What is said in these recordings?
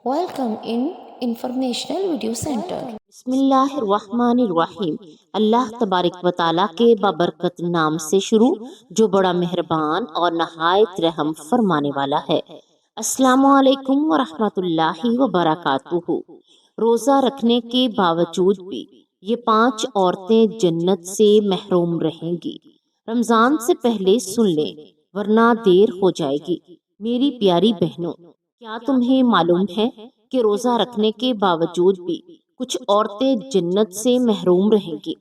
Welcome in Informational Video Center. بسم اللہ الرحمن الرحیم۔ اللہ تبارک و تعالیٰ کے بابرکت نام سے شروع جو بڑا مہربان اور نہایت رحم فرمانے والا ہے۔ السلام علیکم ورحمۃ اللہ وبرکاتہ۔ روزہ رکھنے کے باوجود بھی یہ 5 عورتیں جنت سے محروم رہیں گی۔ رمضان سے پہلے سن لیں ورنہ دیر ہو جائے گی۔ میری پیاری بہنوں، کیا تمہیں معلوم ہے کہ روزہ رکھنے کے باوجود بھی کچھ عورتیں جنت سے محروم رہیں گی؟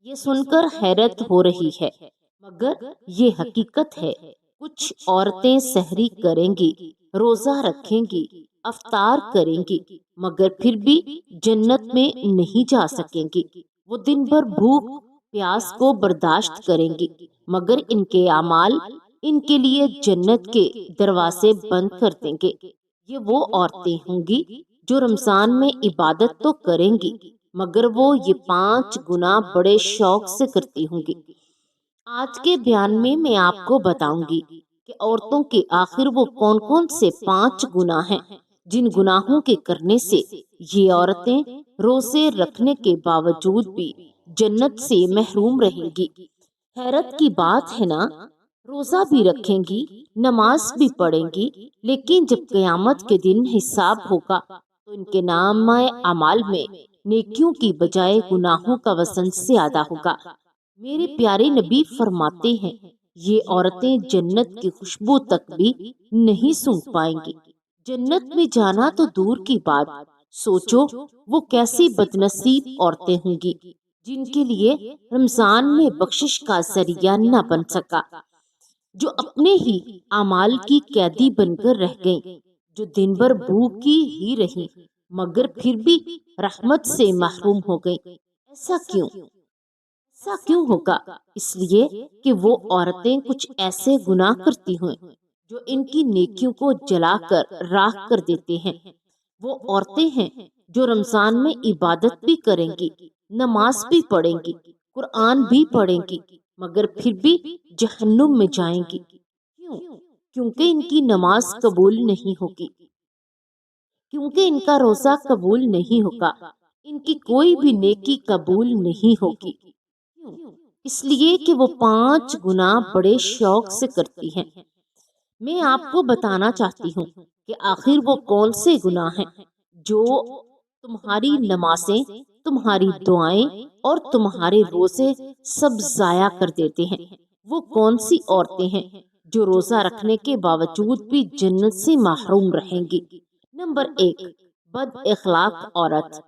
یہ سن کر حیرت ہو رہی ہے، مگر یہ حقیقت ہے۔ کچھ عورتیں سحری کریں گی، روزہ رکھیں گی، افطار کریں گی، مگر پھر بھی جنت میں نہیں جا سکیں گی۔ وہ دن بھر بھوک پیاس کو برداشت کریں گی، مگر ان کے اعمال ان کے لیے جنت کے دروازے بند کر دیں گے۔ یہ وہ عورتیں ہوں گی جو رمضان میں عبادت تو کریں گی، مگر وہ یہ 5 گناہ بڑے شوق سے کرتی ہوں گی۔ آج کے بیان میں آپ کو بتاؤں گی کہ عورتوں کے آخر وہ کون کون سے 5 گناہ ہیں جن گناہوں کے کرنے سے یہ عورتیں روزے رکھنے کے باوجود بھی جنت سے محروم رہیں گی۔ حیرت کی بات ہے نا، روزہ بھی رکھیں گی، نماز بھی پڑھیں گی، لیکن جب قیامت کے دن حساب ہوگا تو ان کے نامہ اعمال میں نیکیوں کی بجائے گناہوں کا وزن زیادہ ہوگا۔ میرے پیارے نبی فرماتے ہیں، یہ عورتیں جنت کی خوشبو تک بھی نہیں سونگھ پائیں گی۔ جنت میں جانا تو دور کی بات، سوچو وہ کیسی بدنصیب عورتیں ہوں گی جن کے لیے رمضان میں بخشش کا ذریعہ نہ بن سکا، جو اپنے ہی اعمال کی قیدی بن کر رہ گئیں، جو دن بھر بھوکی ہی رہیں مگر پھر بھی رحمت سے محروم ہو گئیں۔ ایسا کیوں ہوگا؟ اس لیے کہ وہ عورتیں کچھ ایسے گناہ کرتی ہیں جو ان کی نیکیوں کو جلا کر راکھ کر دیتے ہیں۔ وہ عورتیں ہیں جو رمضان میں عبادت بھی کریں گی، نماز بھی پڑھیں گی، قرآن بھی پڑھیں گی، مگر پھر بھی جہنم میں جائیں گی۔ کیونکہ ان کی نماز قبول نہیں ہوگی، کیونکہ ان کا روزہ قبول نہیں ہوگا، ان کی کوئی بھی نیکی قبول نہیں ہوگی۔ اس لیے کہ وہ 5 گناہ بڑے شوق سے کرتی ہیں۔ میں آپ کو بتانا چاہتی ہوں کہ آخر وہ کون سے گناہ ہیں جو تمہاری نمازیں، تمہاری دعائیں اور تمہارے روزے سب ضائع کر دیتے ہیں۔ وہ کون سی عورتیں ہیں جو روزہ رکھنے کے باوجود بھی جنت سے محروم رہیں گی؟ نمبر 1، بد اخلاق عورت۔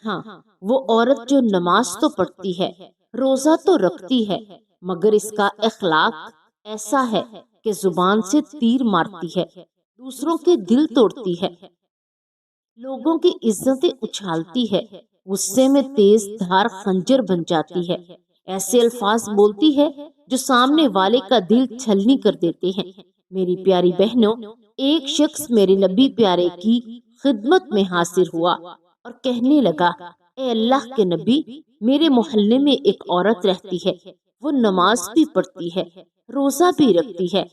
ہاں، وہ عورت جو نماز تو پڑھتی ہے، روزہ تو رکھتی ہے، مگر اس کا اخلاق ایسا ہے کہ زبان سے تیر مارتی ہے، دوسروں کے دل توڑتی ہے، لوگوں کی عزتیں اچھالتی ہے، غصے میں تیز دھار خنجر بن جاتی ہے، ایسے الفاظ بولتی ہے جو سامنے والے کا دل چھلنی کر دیتے ہیں۔ میری پیاری بہنوں، ایک شخص میرے نبی پیارے کی خدمت میں حاضر ہوا اور کہنے لگا، اے اللہ کے نبی، میرے محلے میں ایک عورت رہتی ہے، وہ نماز بھی پڑھتی ہے، روزہ بھی رکھتی ہے،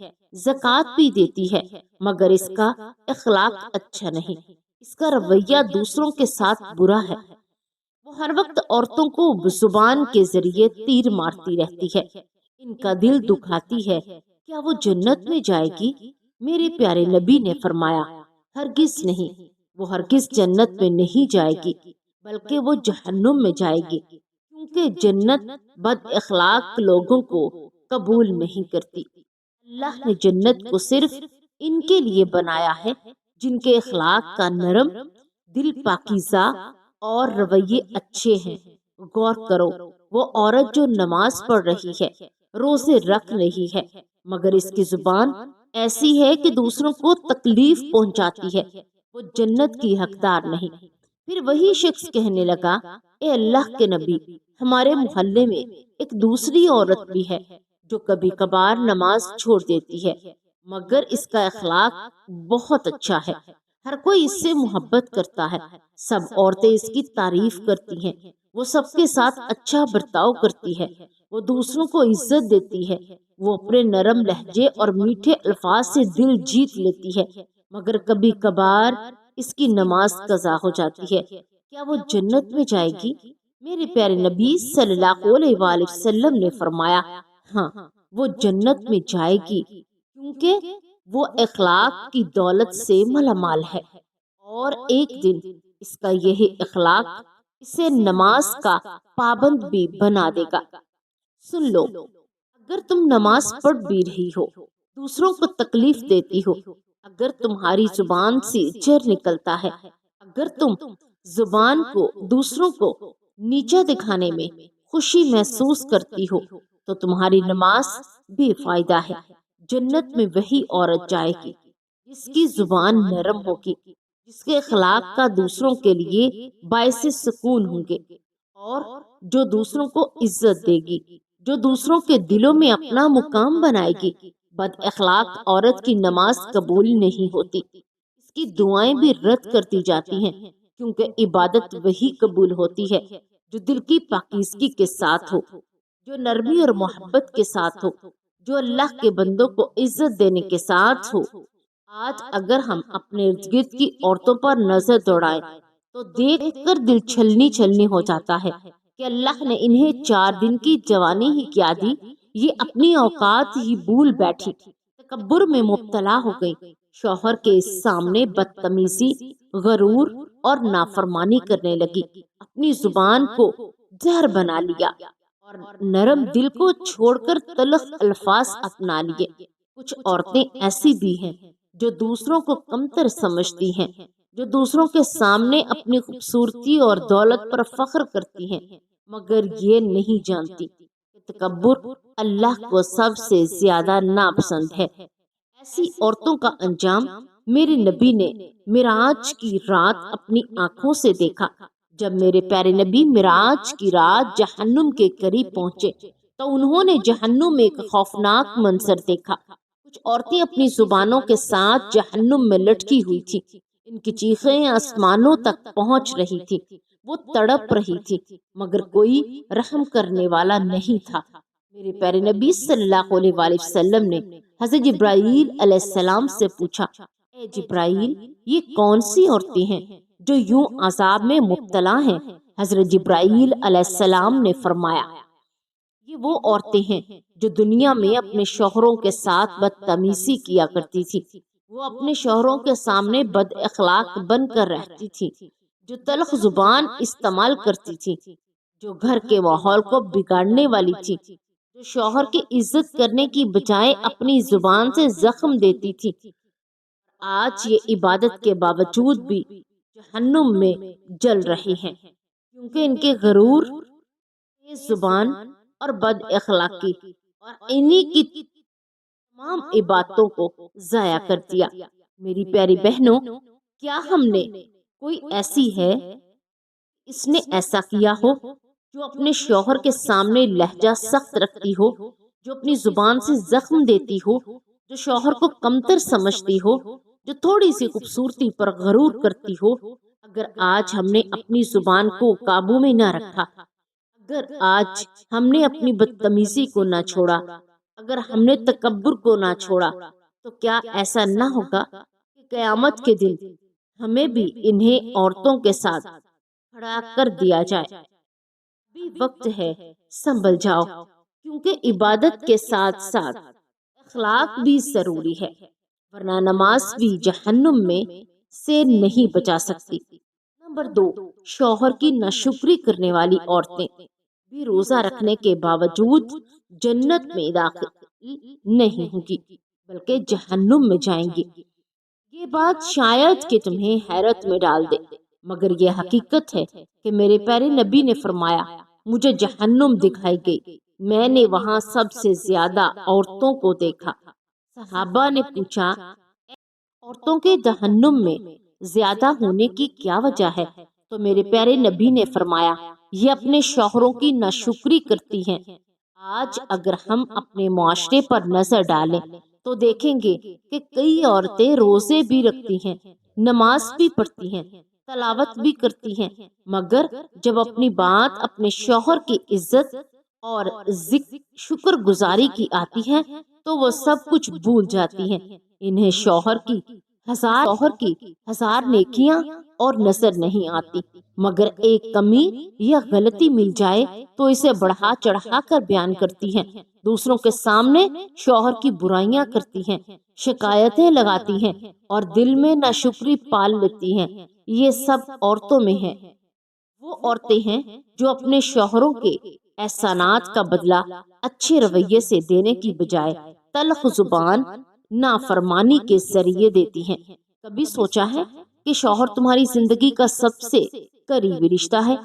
زکوٰۃ بھی دیتی ہے، مگر اس کا اخلاق اچھا نہیں، اس کا رویہ دوسروں کے ساتھ برا ہے، وہ ہر وقت عورتوں کو زبان کے ذریعے تیر مارتی رہتی ہے، ان کا دل دکھاتی ہے، کیا وہ جنت میں جائے گی؟ میرے پیارے نبی نے فرمایا، ہرگز نہیں، وہ ہرگز جنت میں نہیں جائے گی، بلکہ وہ جہنم میں جائے گی، کیونکہ جنت بد اخلاق لوگوں کو قبول نہیں کرتی۔ اللہ نے جنت کو صرف ان کے لیے بنایا ہے جن کے اخلاق کا نرم، دل پاکیزہ اور رویے اچھے ہیں۔ غور کرو، وہ عورت جو نماز پڑھ رہی ہے، روزے رکھ رہی ہے، مگر اس کی زبان ایسی ہے کہ دوسروں کو تکلیف پہنچاتی ہے، وہ جنت کی حقدار نہیں۔ پھر وہی شخص کہنے لگا، اے اللہ کے نبی، ہمارے محلے میں ایک دوسری عورت بھی ہے جو کبھی کبھار نماز چھوڑ دیتی ہے، مگر اس کا اخلاق بہت اچھا ہے، ہر کوئی اس سے محبت کرتا ہے، سب عورتیں اس کی تعریف کرتی ہیں، وہ سب کے ساتھ اچھا برتاؤ کرتی ہے، وہ دوسروں کو عزت دیتی ہے، وہ اپنے نرم لہجے اور میٹھے الفاظ سے دل جیت لیتی ہے، مگر کبھی کبھار اس کی نماز قضا ہو جاتی ہے، کیا وہ جنت میں جائے گی؟ میرے پیارے نبی صلی اللہ علیہ وآلہ وسلم نے فرمایا، ہاں وہ جنت میں جائے گی، کیونکہ وہ اخلاق کی دولت سے مالا مال ہے، اور ایک دن اس کا یہی اخلاق اسے نماز کا پابند بھی بنا دے گا۔ سن لو، اگر تم نماز پڑھ بھی رہی ہو، دوسروں کو تکلیف دیتی ہو، اگر تمہاری زبان سے جھر نکلتا ہے، اگر تم زبان کو دوسروں کو نیچا دکھانے میں خوشی محسوس کرتی ہو، تو تمہاری نماز بے فائدہ ہے۔ جنت میں وہی عورت جائے گی جس کی زبان نرم ہوگی، جس کے اخلاق کا دوسروں کے لیے باعث سکون ہوں گے، اور جو دوسروں کو عزت دے گی، جو دوسروں کے دلوں میں اپنا مقام بنائے گی۔ بد اخلاق عورت کی نماز قبول نہیں ہوتی، اس کی دعائیں بھی رد کرتی جاتی ہیں، کیونکہ عبادت وہی قبول ہوتی ہے جو دل کی پاکیزگی کے ساتھ ہو، جو نرمی اور محبت کے ساتھ ہو، جو اللہ کے بندوں کو عزت دینے کے ساتھ ہو۔ آج اگر ہم اپنے ارد گرد کی عورتوں پر نظر دوڑائیں تو دیکھ کر دل چھلنی ہو جاتا ہے کہ اللہ نے انہیں 4 دن کی جوانی ہی کیا دی، یہ اپنی اوقات ہی بھول بیٹھی، تکبر میں مبتلا ہو گئی، شوہر کے سامنے بدتمیزی، غرور اور نافرمانی کرنے لگی، اپنی زبان کو زہر بنا لیا اور نرم دل کو چھوڑ کر تلخ الفاظ اپنا لیے۔ کچھ عورتیں ایسی بھی ہیں جو دوسروں کو کمتر سمجھتی ہیں، جو دوسروں کے سامنے اپنی خوبصورتی اور دولت پر فخر کرتی ہیں، مگر یہ نہیں جانتی کہ تکبر اللہ کو سب سے زیادہ ناپسند ہے۔ ایسی عورتوں کا انجام میرے نبی نے معراج کی رات اپنی آنکھوں سے دیکھا۔ جب میرے پیارے نبی معراج کی رات جہنم کے قریب پہنچے تو انہوں نے جہنم میں ایک خوفناک منظر دیکھا۔ کچھ عورتیں اپنی زبانوں کے ساتھ جہنم میں لٹکی ہوئی تھی، ان کی چیخیں آسمانوں تک پہنچ رہی تھی، وہ تڑپ رہی تھی، مگر کوئی رحم کرنے والا نہیں تھا۔ میرے پیارے نبی صلی اللہ علیہ وآلہ وسلم نے حضرت جبرائیل علیہ السلام سے پوچھا، اے جبرائیل، یہ کون سی عورتیں ہیں جو یوں عذاب میں مبتلا ہیں؟ حضرت جبرائیل علیہ السلام نے فرمایا، یہ وہ عورتیں ہیں جو دنیا میں اپنے شوہروں کے ساتھ بدتمیزی کیا کرتی تھی، وہ اپنے شوہروں کے سامنے بد اخلاق بن کر رہتی تھی، جو تلخ زبان استعمال کرتی تھی، جو گھر کے ماحول کو بگاڑنے والی تھی، جو شوہر کی عزت کرنے کی بجائے اپنی زبان سے زخم دیتی تھی۔ آج یہ عبادت کے باوجود بھی جہنم میں جل رہی ہیں، کیونکہ ان کے غرور، تیز زبان اور بد اخلاقی اور انہی کی تمام عبادتوں کو ضائع کر دیا۔ میری پیاری بہنوں، کیا ہم نے کوئی ایسی ہے اس نے ایسا کیا ہو جو اپنے شوہر کے سامنے لہجہ سخت رکھتی ہو، جو اپنی زبان سے زخم دیتی ہو، جو شوہر کو کمتر سمجھتی ہو، جو تھوڑی سی خوبصورتی پر غرور کرتی ہو؟ اگر آج ہم نے اپنی زبان کو قابو میں نہ رکھا، اگر آج ہم نے اپنی بدتمیزی کو نہ چھوڑا، اگر ہم نے تکبر کو نہ چھوڑا، تو کیا ایسا نہ ہوگا کہ قیامت کے دن ہمیں بھی انہیں عورتوں کے ساتھ کھڑا کر دیا جائے؟ بھی وقت ہے، سنبھل جاؤ، کیونکہ عبادت کے ساتھ ساتھ اخلاق بھی ضروری ہے، ورنہ نماز بھی جہنم میں سے نہیں بچا سکتی۔ نمبر 2، شوہر کی ناشکری کرنے والی عورتیں بھی روزہ رکھنے کے باوجود جنت میں داخل نہیں ہوں گی، بلکہ جہنم میں جائیں گی۔ یہ بات شاید کہ تمہیں حیرت میں ڈال دے، مگر یہ حقیقت ہے کہ میرے پیارے نبی نے فرمایا، مجھے جہنم دکھائی گئی، میں نے وہاں سب سے زیادہ عورتوں کو دیکھا۔ صحابہ نے پوچھا، عورتوں کے جہنم میں زیادہ ہونے کی کیا وجہ ہے؟ تو میرے پیارے نبی نے فرمایا، یہ اپنے شوہروں کی ناشکری کرتی ہیں۔ آج اگر ہم اپنے معاشرے پر نظر ڈالیں تو دیکھیں گے کہ کئی عورتیں روزے بھی رکھتی ہیں، نماز بھی پڑھتی ہیں، تلاوت بھی کرتی ہیں، مگر جب اپنی بات اپنے شوہر کی عزت اور شکر گزاری کی آتی ہے تو وہ سب کچھ بھول جاتی ہیں۔ انہیں شوہر کی ہزار شوہر کی ہزار نیکیاں اور نظر نہیں آتی، مگر ایک کمی یا غلطی مل جائے تو اسے بڑھا چڑھا کر بیان کرتی ہیں، دوسروں کے سامنے شوہر کی برائیاں کرتی ہیں، شکایتیں لگاتی ہیں اور دل میں ناشکری پال لیتی ہیں۔ یہ سب عورتوں میں ہے۔ وہ عورتیں ہیں جو اپنے شوہروں کے احسانات کا بدلہ اچھے رویے سے دینے کی بجائے تلخ زبان نافرمانی کے ذریعے دیتی ہیں۔ کبھی سوچا ہے کہ شوہر تمہاری زندگی کا سب سے قریبی رشتہ ہے،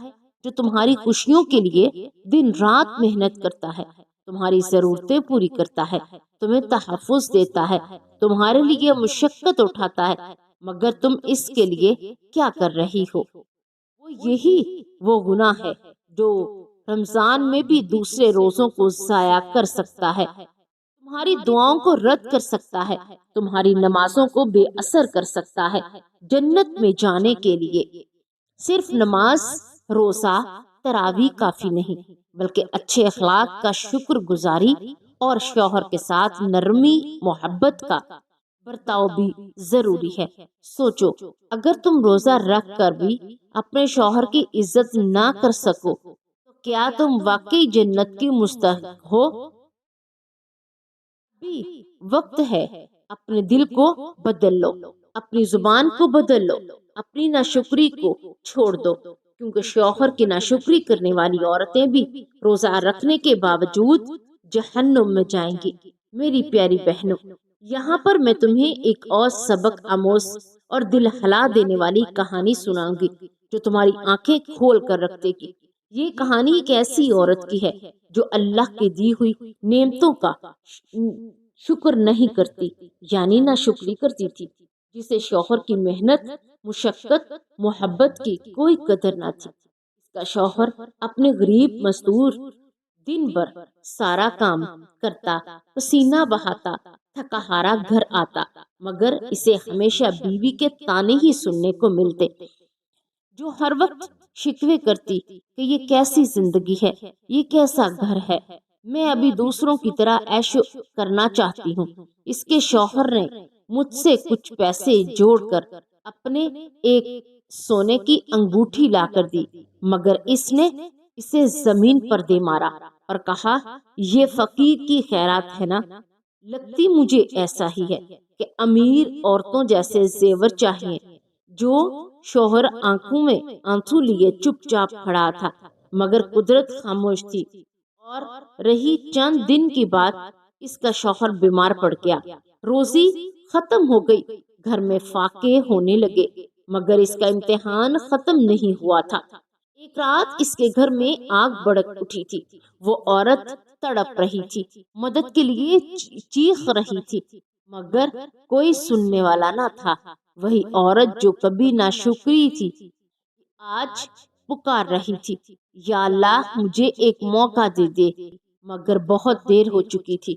جو تمہاری خوشیوں کے لیے دن رات محنت کرتا ہے، تمہاری ضرورتیں پوری کرتا ہے، تمہیں تحفظ دیتا ہے، تمہارے لیے مشقت اٹھاتا ہے، مگر تم اس کے لیے کیا کر رہی ہو؟ یہی وہ گناہ ہے جو رمضان میں بھی دوسرے روزوں کو ضائع کر سکتا ہے، تمہاری دعاؤں کو رد کر سکتا ہے، تمہاری نمازوں کو بے اثر کر سکتا ہے۔ جنت میں جانے کے لیے صرف نماز، روزہ، تراویح کافی نہیں، بلکہ اچھے اخلاق کا شکر گزاری اور شوہر کے ساتھ نرمی محبت کا برتاؤ بھی ضروری ہے۔ سوچو، اگر تم روزہ رکھ کر بھی اپنے شوہر کی عزت نہ کر سکو تو کیا تم واقعی جنت کی مستحق ہو؟ بھی وقت ہے اپنے دل کو بدل لو، اپنی زبان کو بدل لو، اپنی ناشکری کو چھوڑ دو، کیونکہ شوہر کی ناشکری کرنے والی عورتیں بھی روزہ رکھنے کے باوجود جہنم میں جائیں گی۔ میری پیاری بہنوں، یہاں پر میں تمہیں ایک اور سبق آموز اور دل ہلا دینے والی کہانی سناؤں گی جو تمہاری آنکھیں کھول کر رکھ دے گی۔ یہ کہانی ایک ایسی عورت کی ہے جو اللہ کی دی ہوئی نعمتوں کا شکر نہیں کرتی، یعنی ناشکری کرتی تھی، جسے شوہر کی محنت، مشقت، محبت کی کوئی قدر نہ تھی۔ اس کا شوہر اپنے غریب مزدور دن بھر سارا کام کرتا، پسینہ بہاتا، تھکا ہارا گھر آتا، مگر اسے ہمیشہ بیوی کے تانے ہی سننے کو ملتے، جو ہر وقت شکوے کرتی کہ یہ کیسی زندگی ہے، یہ کیسا گھر ہے، میں ابھی دوسروں کی طرح عیش کرنا چاہتی ہوں۔ اس کے شوہر نے مجھ سے کچھ پیسے جوڑ کر اپنے ایک سونے کی انگوٹھی لا کر دی، مگر اس نے اسے زمین پر دے مارا اور کہا، یہ فقیر کی خیرات ہے نا؟ لگتی مجھے ایسا ہی ہے کہ امیر عورتوں جیسے زیور چاہیے۔ جو شوہر آنکھوں میں آنسو لیے چپ چاپ کھڑا تھا، مگر قدرت خاموش تھی، اور رہی چند دن کی بات، اس کا شوہر بیمار پڑ گیا، روزی ختم ہو گئی، گھر میں فاقے ہونے لگے، مگر اس کا امتحان ختم نہیں ہوا تھا۔ ایک رات اس کے گھر میں آگ بھڑک اٹھی تھی، وہ عورت تڑپ رہی تھی، مدد کے لیے چیخ رہی تھی، مگر کوئی سننے والا نہ تھا۔ وہی عورت جو کبھی ناشکری تھی، آج پکار رہی تھی، یا اللہ مجھے ایک موقع دے دے، مگر بہت دیر ہو چکی تھی۔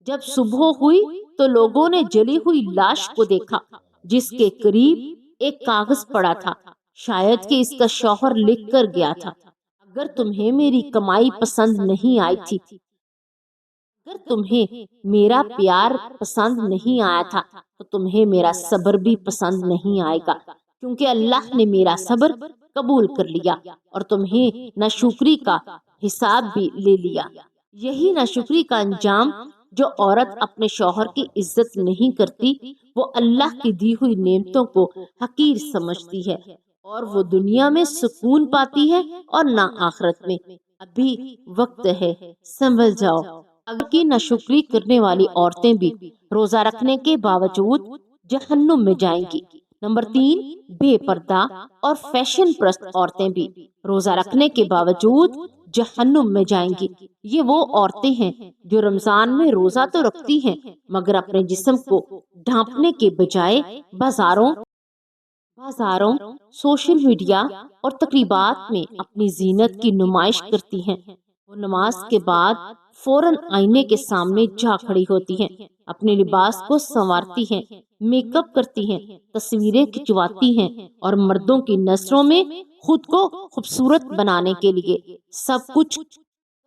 جب صبح ہوئی تو لوگوں نے جلی ہوئی لاش کو دیکھا، جس کے قریب ایک کاغذ پڑا تھا، شاید کہ اس کا شوہر لکھ کر گیا تھا، اگر تمہیں میری کمائی پسند نہیں آئی تھی، اگر تمہیں میرا پیار پسند نہیں آیا تھا تو تمہیں میرا صبر بھی پسند نہیں آئے گا، کیونکہ اللہ نے میرا صبر قبول کر لیا اور تمہیں ناشکری کا حساب بھی لے لیا۔ یہی ناشکری کا انجام جو عورت اپنے شوہر کی عزت نہیں کرتی، وہ اللہ کی دی ہوئی نعمتوں کو حقیر سمجھتی ہے، اور وہ دنیا میں سکون پاتی ہے اور نہ آخرت میں۔ ابھی وقت ہے، سنبھل جاؤ، اگر کی ناشکری کرنے والی عورتیں بھی روزہ رکھنے کے باوجود جہنم میں جائیں گی۔ نمبر 3، بے پردہ اور فیشن پرست عورتیں بھی روزہ رکھنے کے باوجود جہنم میں جائیں گی۔ یہ وہ عورتیں ہیں جو رمضان میں روزہ تو رکھتی ہیں، مگر اپنے جسم کو ڈھانپنے کے بجائے بازاروں، سوشل میڈیا اور تقریبات میں اپنی زینت کی نمائش کرتی ہیں۔ وہ نماز کے بعد فوراً آئینے کے سامنے جا کھڑی ہوتی ہیں، اپنے لباس کو سنوارتی ہیں، میک اپ کرتی ہیں، تصویریں کھنچواتی ہیں، اور مردوں کی نظروں میں خود کو خوبصورت بنانے کے لیے سب کچھ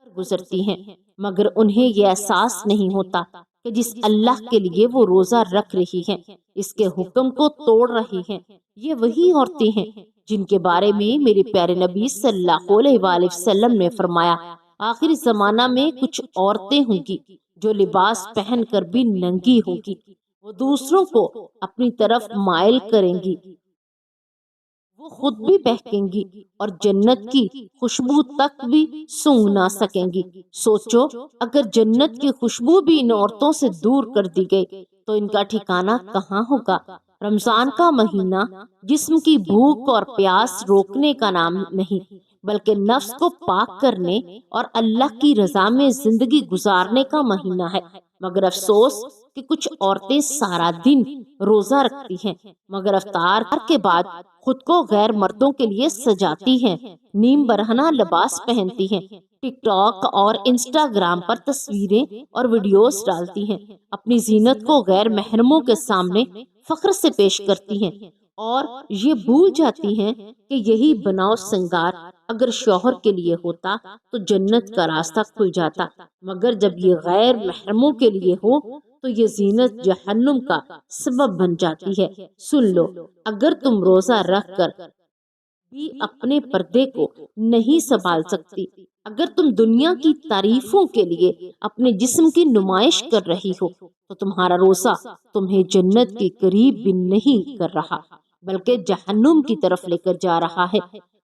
گزرتی ہیں، مگر انہیں یہ احساس نہیں ہوتا کہ جس اللہ کے لیے وہ روزہ رکھ رہی ہیں، اس کے حکم کو توڑ رہی ہیں، یہ وہی عورتیں ہیں جن کے بارے میں میرے پیارے نبی صلی اللہ علیہ وآلہ وسلم نے فرمایا، آخری زمانہ میں کچھ عورتیں ہوں گی جو لباس پہن کر بھی ننگی ہوں گی، وہ دوسروں کو اپنی طرف مائل کریں گی، وہ خود بھی بہکیں گی اور جنت کی خوشبو تک بھی سونگھ نہ سکیں گی۔ سوچو اگر جنت کی خوشبو بھی ان عورتوں سے دور کر دی گئی تو ان کا ٹھکانہ کہاں ہوگا؟ رمضان کا مہینہ جسم کی بھوک اور پیاس روکنے کا نام نہیں بلکہ نفس کو پاک کرنے اور اللہ کی رضا میں زندگی گزارنے کا مہینہ ہے، مگر افسوس کہ کچھ عورتیں سارا دن روزہ رکھتی ہیں مگر افطار کے بعد خود کو غیر مردوں کے لیے سجاتی ہیں، نیم برہنہ لباس پہنتی ہیں، ٹک ٹاک اور انسٹاگرام پر تصویریں اور ویڈیوز ڈالتی ہیں، اپنی زینت کو غیر محرموں کے سامنے فخر سے پیش کرتی ہیں اور یہ بھول جاتی ہیں کہ یہی بناؤ سنگار اگر شوہر کے لیے ہوتا تو جنت کا راستہ کھل جاتا، مگر جب یہ غیر محرموں کے لیے ہو تو یہ زینت جہنم کا سبب بن جاتی ہے۔ سن لو، اگر تم روزہ رکھ کر بھی اپنے پردے کو نہیں سنبھال سکتی، اگر تم دنیا کی تعریفوں کے لیے اپنے جسم کی نمائش کر رہی ہو تو تمہارا روزہ تمہیں جنت کے قریب بھی نہیں کر رہا بلکہ جہنم کی طرف لے کر جا رہا ہے۔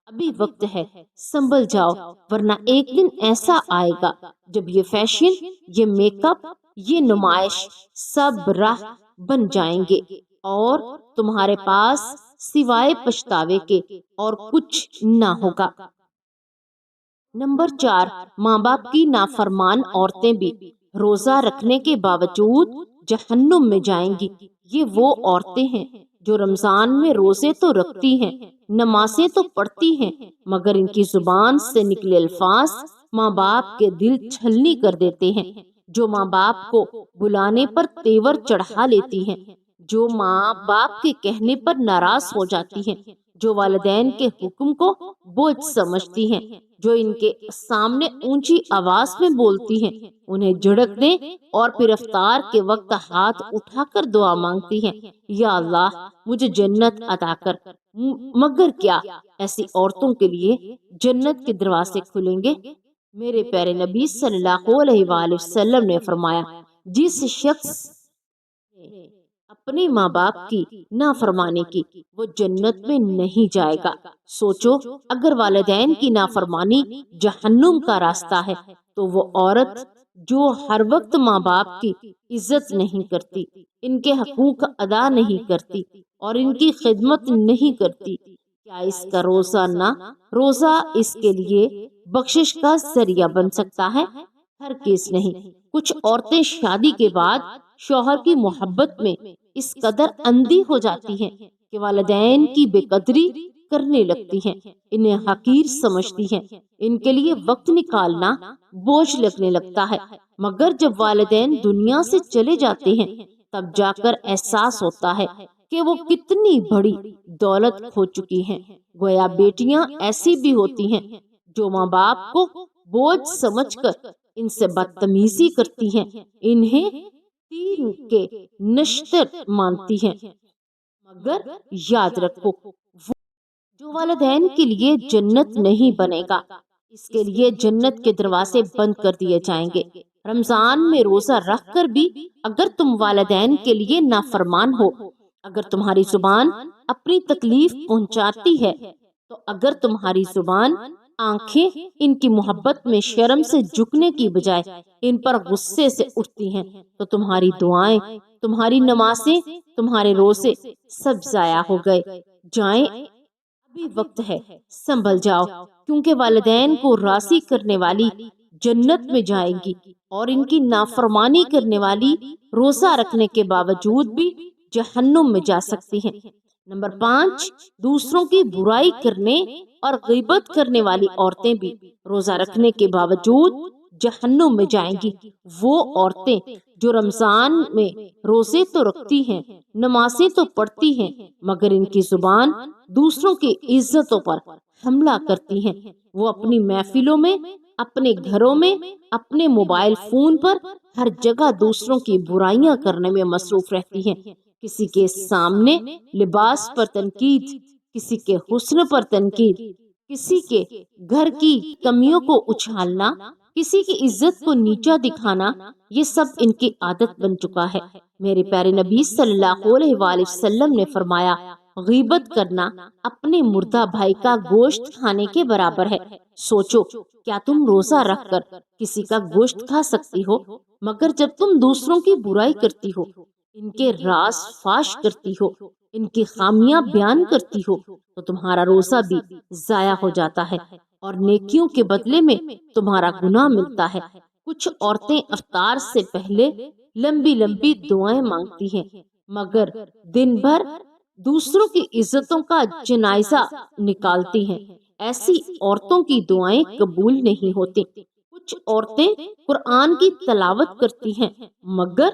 ابھی وقت ہے، سنبھل جاؤ، ورنہ ایک دن ایسا آئے گا جب یہ فیشن، یہ میک اپ، یہ نمائش سب راہ بن جائیں گے اور تمہارے پاس سوائے پچھتاوے کے اور کچھ نہ ہوگا۔ نمبر 4، ماں باپ کی نافرمان عورتیں بھی روزہ رکھنے کے باوجود جہنم میں جائیں گی۔ یہ وہ عورتیں ہیں جو رمضان میں روزے تو رکھتی ہیں، نمازیں تو پڑھتی ہیں، مگر ان کی زبان سے نکلے الفاظ ماں باپ کے دل چھلنی کر دیتے ہیں، جو ماں باپ کو بلانے پر تیور چڑھا لیتی ہیں، جو ماں باپ کے کہنے پر ناراض ہو جاتی ہیں، جو والدین کے حکم کو بوجھ سمجھتی ہیں، جو ان کے سامنے اونچی آواز میں بولتی ہیں، انہیں جھڑک دیں اور پھر افطار کے وقت ہاتھ اٹھا کر دعا مانگتی ہیں، یا اللہ مجھے جنت عطا کر۔ مگر کیا ایسی عورتوں کے لیے جنت کے دروازے کھلیں گے؟ میرے پیارے نبی صلی اللہ علیہ وآلہ وسلم نے فرمایا، جس شخص نے اپنے ماں باپ کی نافرمانی کی وہ جنت میں نہیں جائے گا۔ سوچو اگر والدین کی نافرمانی جہنم کا راستہ ہے تو وہ عورت جو ہر وقت ماں باپ کی عزت نہیں کرتی، ان کے حقوق ادا نہیں کرتی اور ان کی خدمت نہیں کرتی، کیا اس کا روزہ اس کے لیے بخشش کا ذریعہ بن سکتا ہے؟ ہرگز نہیں۔ کچھ عورتیں شادی کے بعد شوہر کی محبت میں اس قدر اندھی ہو جاتی ہیں کہ والدین کی بے قدری کرنے لگتی ہیں، انہیں حقیر سمجھتی ہیں، ان کے لیے وقت نکالنا بوجھ لگنے لگتا ہے، مگر جب والدین دنیا سے چلے جاتے ہیں تب جا کر احساس ہوتا ہے کہ وہ کتنی بڑی دولت کھو چکی ہیں۔ گویا بیٹیاں ایسی بھی ہوتی ہیں جو ماں باپ کو بوجھ سمجھ کر ان سے بدتمیزی کرتی ہیں، انہیں تین کے نشتر مانتی ہیں، مگر یاد رکھو جو والدین کے لیے جنت نہیں بنے گا اس کے لیے جنت کے دروازے بند کر دیے جائیں گے۔ رمضان میں روزہ رکھ کر بھی اگر تم والدین کے لیے نافرمان ہو، اگر تمہاری زبان اپنی تکلیف پہنچاتی ہے، تو اگر تمہاری زبان آنکھیں ان کی محبت میں شرم سے جھکنے کی بجائے ان پر غصے سے اٹھتی ہیں تو تمہاری دعائیں، تمہاری نمازیں، تمہارے روزے سب ضائع ہو گئے جائیں۔ ابھی وقت ہے، سنبھل جاؤ، کیونکہ والدین کو راضی کرنے والی جنت میں جائیں گی اور ان کی نافرمانی کرنے والی روزہ رکھنے کے باوجود بھی جہنم میں جا سکتی ہیں۔ نمبر 5، دوسروں کی برائی کرنے اور غیبت کرنے والی عورتیں بھی روزہ رکھنے کے باوجود جہنم میں جائیں گی۔ وہ عورتیں جو رمضان میں روزے تو رکھتی ہیں، نمازیں تو پڑھتی ہیں، مگر ان کی زبان دوسروں کی عزتوں پر حملہ کرتی ہیں۔ وہ اپنی محفلوں میں، اپنے گھروں میں، اپنے موبائل فون پر ہر جگہ دوسروں کی برائیاں کرنے میں مصروف رہتی ہیں۔ کسی کے سامنے لباس پر تنقید، کسی کے حسن پر تنقید، کسی کے گھر کی کمیوں کو اچھالنا، کسی کی عزت کو نیچا دکھانا، یہ سب ان کی عادت بن چکا ہے۔ میرے پیارے نبی صلی اللہ علیہ وآلہ وسلم نے فرمایا، غیبت کرنا اپنے مردہ بھائی کا گوشت کھانے کے برابر ہے۔ سوچو، کیا تم روزہ رکھ کر کسی کا گوشت کھا سکتی ہو؟ مگر جب تم دوسروں کی برائی کرتی ہو، ان کے راز فاش کرتی ہو، ان کی خامیاں بیان کرتی ہو، تو تمہارا روزہ بھی ضائع ہو جاتا ہے اور نیکیوں کے بدلے میں تمہارا گناہ ملتا ہے۔ کچھ عورتیں افطار سے پہلے لمبی لمبی دعائیں مانگتی ہیں، مگر دن بھر دوسروں کی عزتوں کا جنازہ نکالتی ہیں۔ ایسی عورتوں کی دعائیں قبول نہیں ہوتی۔ کچھ عورتیں قرآن کی تلاوت کرتی ہیں، مگر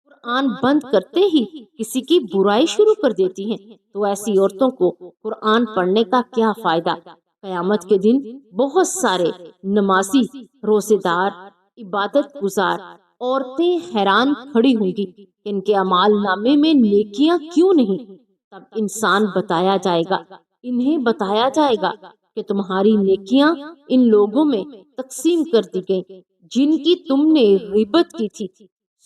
قرآن بند کرتے ہی کسی کی برائی شروع کر دیتی ہیں۔ تو ایسی عورتوں کو قرآن پڑھنے کا کیا فائدہ؟ قیامت کے دن بہت سارے نمازی، روزے دار، عبادت گزار عورتیں حیران کھڑی ہوں گی کہ ان کے اعمال نامے میں نیکیاں کیوں نہیں؟ تب انہیں بتایا جائے گا کہ تمہاری نیکیاں ان لوگوں میں تقسیم کر دی گئیں جن کی تم نے غیبت کی تھی۔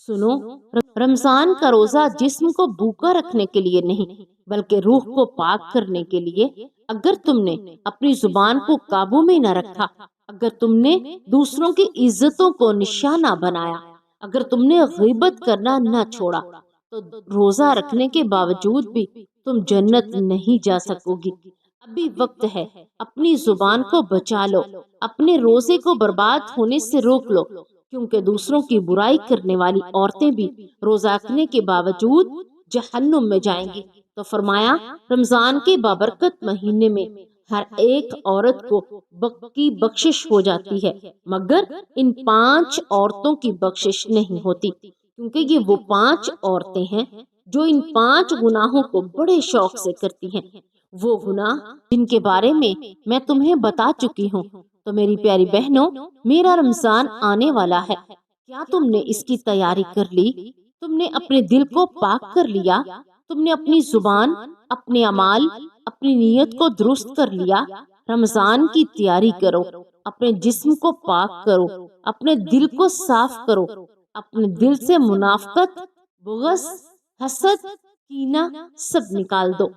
سنو، رمضان کا روزہ جسم کو بھوکا رکھنے کے لیے نہیں، بلکہ روح کو پاک کرنے کے لیے۔ اگر تم نے اپنی زبان کو قابو میں نہ رکھا، اگر تم نے دوسروں کی عزتوں کو نشانہ بنایا، اگر تم نے غیبت کرنا نہ چھوڑا، تو روزہ رکھنے کے باوجود بھی تم جنت نہیں جا سکو گی۔ ابھی وقت ہے، اپنی زبان کو بچا لو، اپنے روزے کو برباد ہونے سے روک لو، کیونکہ دوسروں کی برائی کرنے والی عورتیں بھی روزہ رکھنے کے باوجود جہنم میں جائیں گی۔ تو فرمایا، رمضان کے بابرکت مہینے میں ہر ایک عورت کو کی بخشش ہو جاتی ہے، مگر ان 5 عورتوں کی بخشش نہیں ہوتی، کیونکہ یہ وہ 5 عورتیں ہیں جو ان 5 گناہوں کو بڑے شوق سے کرتی ہیں۔ وہ گناہ جن کے بارے میں تمہیں بتا چکی ہوں۔ تو میری پیاری بہنوں، میرا رمضان آنے والا ہے، کیا تم نے اس کی تیاری کر لی؟ تم نے اپنے دل کو پاک کر لیا؟ تم نے اپنی زبان، اپنے اعمال، اپنی نیت کو درست کر لیا؟ رمضان کی تیاری کرو، اپنے جسم کو پاک کرو، اپنے دل کو صاف کرو، اپنے دل سے منافقت، بغض، حسد، کینہ سب نکال دو،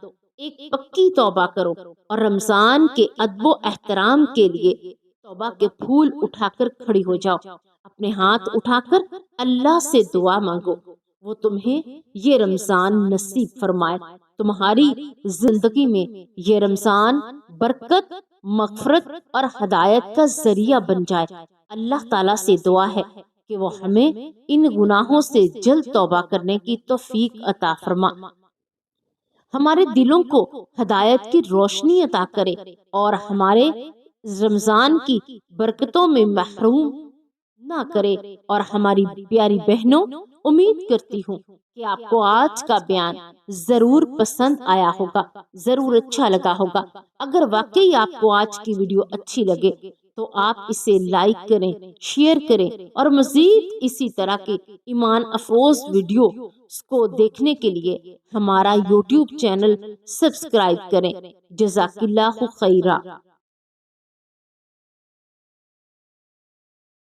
ایک پکی توبہ کرو اور رمضان کے ادب و احترام کے لیے توبہ کے پھول اٹھا کر کھڑی ہو جاؤ، اپنے ہاتھ اٹھا کر اللہ سے دعا مانگو، وہ تمہیں یہ رمضان نصیب فرمائے، تمہاری زندگی میں یہ رمضان برکت، مغفرت اور ہدایت کا ذریعہ بن جائے۔ اللہ تعالیٰ سے دعا ہے کہ وہ ہمیں ان گناہوں سے جلد توبہ کرنے کی توفیق عطا فرما، ہمارے دلوں کو ہدایت کی روشنی عطا کرے اور ہمارے رمضان کی برکتوں میں محروم نہ کرے۔ اور ہماری پیاری بہنوں، امید کرتی ہوں کہ آپ کو آج کا بیان ضرور پسند آیا ہوگا، ضرور اچھا لگا ہوگا۔ اگر واقعی آپ کو آج کی ویڈیو اچھی لگے تو آپ اسے لائک کریں، شیئر کریں اور مزید اسی طرح کے ایمان افروز ویڈیو کو دیکھنے کے لیے ہمارا یوٹیوب چینل سبسکرائب کریں۔ جزاک اللہ خیرہ۔